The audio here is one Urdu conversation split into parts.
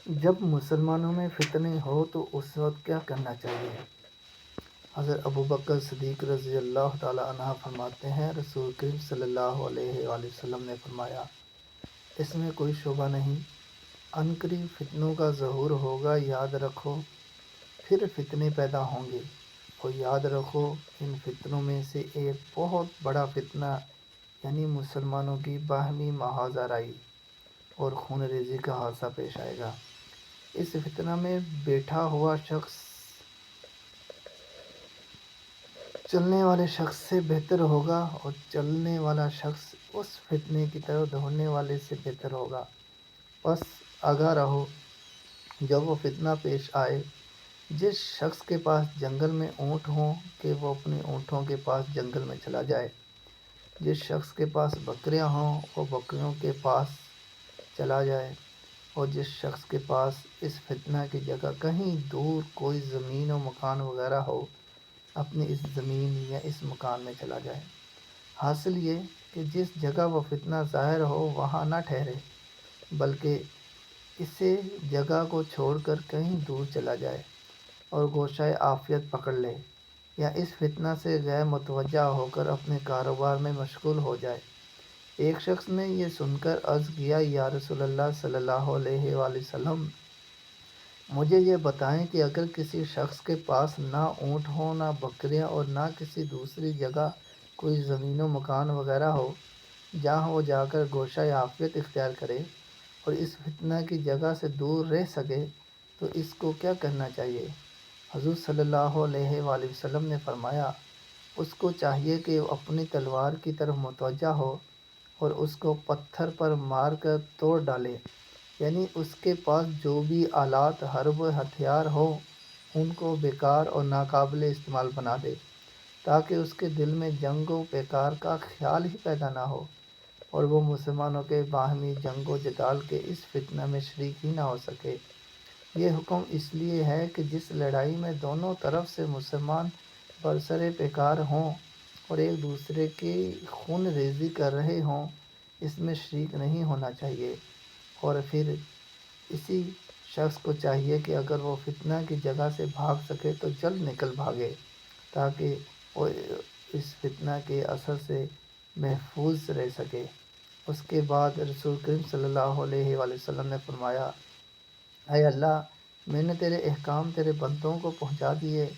جب مسلمانوں میں فتنے ہو تو اس وقت کیا کرنا چاہیے؟ حضرت ابوبکر صدیق رضی اللہ تعالیٰ عنہ فرماتے ہیں، رسول کریم صلی اللہ علیہ وآلہ وسلم نے فرمایا، اس میں کوئی شبہ نہیں، عنقریب فتنوں کا ظہور ہوگا، یاد رکھو، پھر فتنے پیدا ہوں گے، اور یاد رکھو ان فتنوں میں سے ایک بہت بڑا فتنہ یعنی مسلمانوں کی باہمی محاذ آرائی اور خون ریزی کا حادثہ پیش آئے گا۔ اس فتنہ میں بیٹھا ہوا شخص چلنے والے شخص سے بہتر ہوگا، اور چلنے والا شخص اس فتنے کی طرف دوڑنے والے سے بہتر ہوگا۔ پس آگاہ رہو، جب وہ فتنہ پیش آئے، جس شخص کے پاس جنگل میں اونٹ ہوں کہ وہ اپنے اونٹوں کے پاس جنگل میں چلا جائے، جس شخص کے پاس بکریاں ہوں وہ بکریوں کے پاس چلا جائے، اور جس شخص کے پاس اس فتنہ کی جگہ کہیں دور کوئی زمین و مکان وغیرہ ہو، اپنی اس زمین یا اس مکان میں چلا جائے۔ حاصل یہ کہ جس جگہ وہ فتنہ ظاہر ہو وہاں نہ ٹھہرے، بلکہ اسے جگہ کو چھوڑ کر کہیں دور چلا جائے اور گوشۂ عافیت پکڑ لے، یا اس فتنہ سے غیر متوجہ ہو کر اپنے کاروبار میں مشغول ہو جائے۔ ایک شخص نے یہ سن کر عرض کیا، یا رسول اللہ صلی اللہ علیہ وآلہ وسلم، مجھے یہ بتائیں کہ اگر کسی شخص کے پاس نہ اونٹ ہو، نہ بکریاں، اور نہ کسی دوسری جگہ کوئی زمین و مکان وغیرہ ہو جہاں وہ جا کر گوشۂ عافیت اختیار کرے اور اس فتنہ کی جگہ سے دور رہ سکے، تو اس کو کیا کرنا چاہیے؟ حضور صلی اللہ علیہ وآلہ وسلم نے فرمایا، اس کو چاہیے کہ وہ اپنی تلوار کی طرف متوجہ ہو اور اس کو پتھر پر مار کر توڑ ڈالے، یعنی اس کے پاس جو بھی آلات حرب و ہتھیار ہوں ان کو بیکار اور ناقابل استعمال بنا دے، تاکہ اس کے دل میں جنگ و پیکار کا خیال ہی پیدا نہ ہو، اور وہ مسلمانوں کے باہمی جنگ و جدال کے اس فتنہ میں شریک ہی نہ ہو سکے۔ یہ حکم اس لیے ہے کہ جس لڑائی میں دونوں طرف سے مسلمان برسر پیکار ہوں اور ایک دوسرے کی خون ریزی کر رہے ہوں، اس میں شریک نہیں ہونا چاہیے، اور پھر اسی شخص کو چاہیے کہ اگر وہ فتنہ کی جگہ سے بھاگ سکے تو جلد نکل بھاگے، تاکہ وہ اس فتنہ کے اثر سے محفوظ رہ سکے۔ اس کے بعد رسول کریم صلی اللہ علیہ وآلہ وسلم نے فرمایا، اے اللہ، میں نے تیرے احکام تیرے بندوں کو پہنچا دیے۔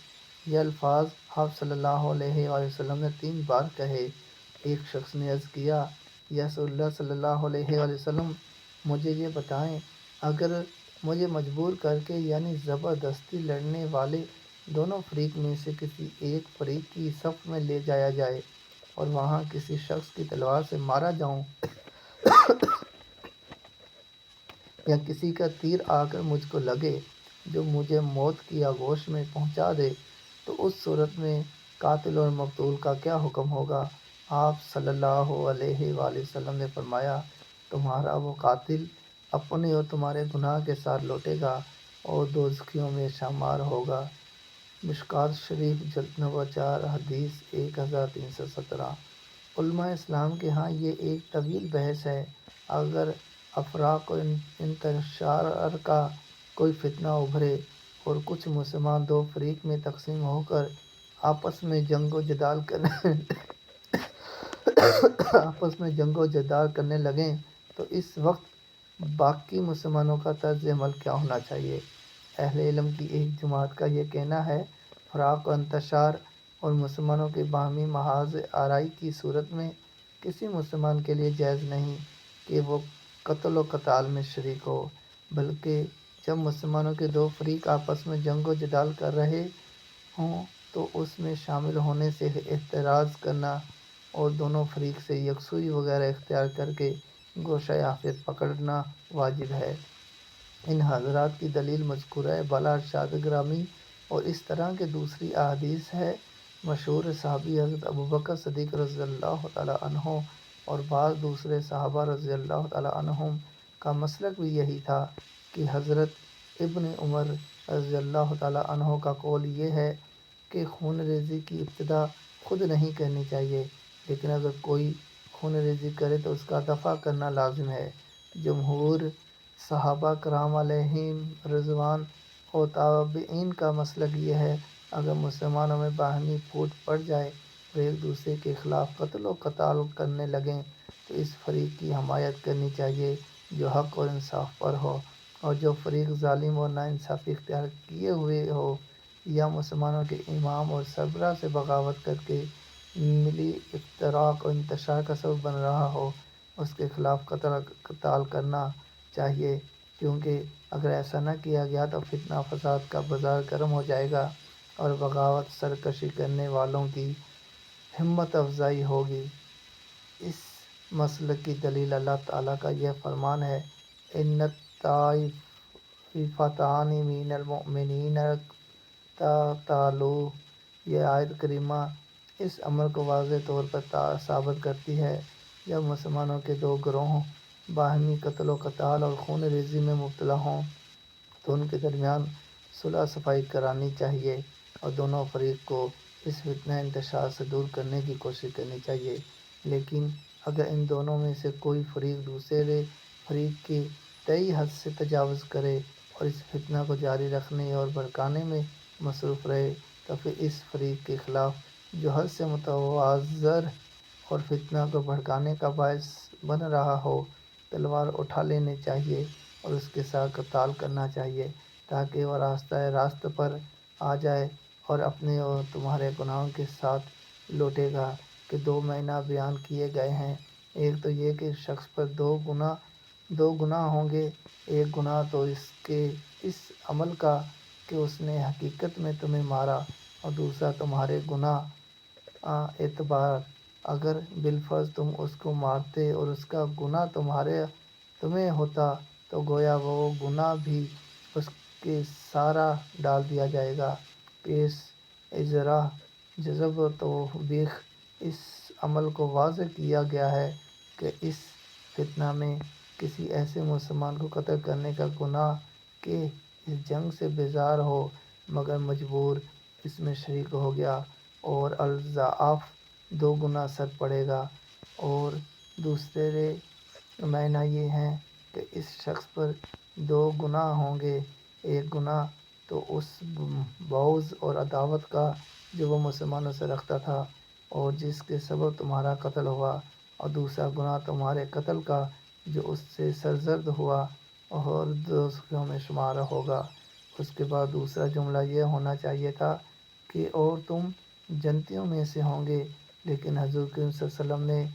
یہ الفاظ آپ صلی اللہ علیہ وآلہ وسلم نے 3 بار کہے۔ ایک شخص نے عرض کیا، یا رسول اللہ صلی اللہ علیہ وآلہ وسلم، مجھے یہ بتائیں، اگر مجھے مجبور کر کے یعنی زبردستی لڑنے والے دونوں فریق میں سے کسی ایک فریق کی صف میں لے جایا جائے اور وہاں کسی شخص کی تلوار سے مارا جاؤں، یا کسی کا تیر آ کر مجھ کو لگے جو مجھے موت کی آغوش میں پہنچا دے، تو اس صورت میں قاتل اور مقتول کا کیا حکم ہوگا؟ آپ صلی اللہ علیہ وآلہ وسلم نے فرمایا، تمہارا وہ قاتل اپنے اور تمہارے گناہ کے ساتھ لوٹے گا اور دوزخیوں میں شمار ہوگا۔ مشکوٰۃ شریف جلد نمبر 4 حدیث 1317۔ علماء اسلام کے ہاں یہ ایک طویل بحث ہے۔ اگر افراق و انتشار کا کوئی فتنہ ابھرے اور کچھ مسلمان 2 فریق میں تقسیم ہو کر آپس میں جنگ و جدال کرنے لگیں، تو اس وقت باقی مسلمانوں کا طرز عمل کیا ہونا چاہیے؟ اہل علم کی ایک جماعت کا یہ کہنا ہے، فراق و انتشار اور مسلمانوں کے باہمی محاذ آرائی کی صورت میں کسی مسلمان کے لیے جائز نہیں کہ وہ قتل و قتال میں شریک ہو، بلکہ جب مسلمانوں کے 2 فریق آپس میں جنگ و جدال کر رہے ہوں تو اس میں شامل ہونے سے احتراز کرنا اور دونوں فریق سے یکسوئی وغیرہ اختیار کر کے گوشۂ عافیت پکڑنا واجب ہے۔ ان حضرات کی دلیل مذکورہ بالا ارشاد گرامی اور اس طرح کے دوسری احادیث ہے۔ مشہور صحابی حضرت ابوبکر صدیق رضی اللہ تعالیٰ عنہ اور بعض دوسرے صحابہ رضی اللہ تعالیٰ عنہم کا مسلک بھی یہی تھا کہ حضرت ابن عمر رضی اللہ تعالیٰ عنہ کا قول یہ ہے کہ خون ریزی کی ابتدا خود نہیں کرنی چاہیے، لیکن اگر کوئی خون ریزی کرے تو اس کا دفع کرنا لازم ہے۔ جمہور صحابہ کرام علیہم رضوان اور تابعین کا مسلک یہ ہے، اگر مسلمانوں میں باہمی پھوٹ پڑ جائے اور ایک دوسرے کے خلاف قتل و قتال کرنے لگیں تو اس فریق کی حمایت کرنی چاہیے جو حق اور انصاف پر ہو، اور جو فریق ظالم اور ناانصافی اختیار کیے ہوئے ہو یا مسلمانوں کے امام اور سربراہ سے بغاوت کر کے ملی افتراق اور انتشار کا سبب بن رہا ہو، اس کے خلاف قتل و قتال کرنا چاہیے، کیونکہ اگر ایسا نہ کیا گیا تو فتنہ فساد کا بازار گرم ہو جائے گا اور بغاوت سرکشی کرنے والوں کی ہمت افزائی ہوگی۔ اس مسلک کی دلیل اللہ تعالیٰ کا یہ فرمان ہے، اِنَّ الطَّائِفَتَانِ مِنَ الْمُؤْمِنِينَ اقْتَتَلُوا۔ یہ آیت کریمہ اس امر کو واضح طور پر ثابت کرتی ہے، جب مسلمانوں کے دو گروہ باہمی قتل و قتال اور خون ریزی میں مبتلا ہوں تو ان کے درمیان صلح صفائی کرانی چاہیے اور دونوں فریق کو اس فتنہ انتشار سے دور کرنے کی کوشش کرنی چاہیے۔ لیکن اگر ان دونوں میں سے کوئی فریق دوسرے فریق کی طئی حد سے تجاوز کرے اور اس فتنہ کو جاری رکھنے اور بھڑکانے میں مصروف رہے تو پھر اس فریق کے خلاف جو حد سے متجاوز اور فتنہ کو بھڑکانے کا باعث بن رہا ہو تلوار اٹھا لینی چاہیے اور اس کے ساتھ قتال کرنا چاہیے تاکہ وہ راستہ راست پر آ جائے اور اپنے اور تمہارے گناہوں کے ساتھ لوٹے گا کہ دو معنی بیان کیے گئے ہیں، ایک تو یہ کہ شخص پر دو گناہ ہوں گے، ایک گناہ تو اس کے اس عمل کا کہ اس نے حقیقت میں تمہیں مارا اور دوسرا تمہارے گناہ اعتبار، اگر بالفرض تم اس کو مارتے اور اس کا گناہ تمہیں ہوتا تو گویا وہ گناہ بھی اس کے سارا ڈال دیا جائے گا۔ پیش ازراء جذب و توبیخ اس عمل کو واضح کیا گیا ہے کہ اس فتنہ میں کسی ایسے مسلمان کو قتل کرنے کا گناہ کہ اس جنگ سے بیزار ہو مگر مجبور اس میں شریک ہو گیا اور الاضعاف دو گنا سر پڑے گا، اور دوسرے معنی یہ ہیں کہ اس شخص پر دو گناہ ہوں گے، ایک گناہ تو اس بغض اور عداوت کا جو وہ مسلمانوں سے رکھتا تھا اور جس کے سبب تمہارا قتل ہوا، اور دوسرا گناہ تمہارے قتل کا جو اس سے سرزد ہوا اور دوزخیوں میں شمار ہوگا۔ اس کے بعد دوسرا جملہ یہ ہونا چاہیے تھا کہ اور تم جنتیوں میں سے ہوں گے، لیکن حضور کریم صلی اللہ علیہ وسلم نے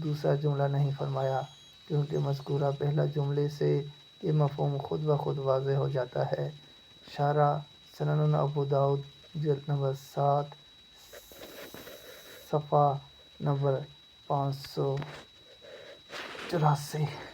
دوسرا جملہ نہیں فرمایا کیونکہ مذکورہ پہلا جملے سے یہ مفہوم خود بخود واضح ہو جاتا ہے۔ شارح سنن ابو داؤد جلد نمبر 7 صفحہ نمبر 584۔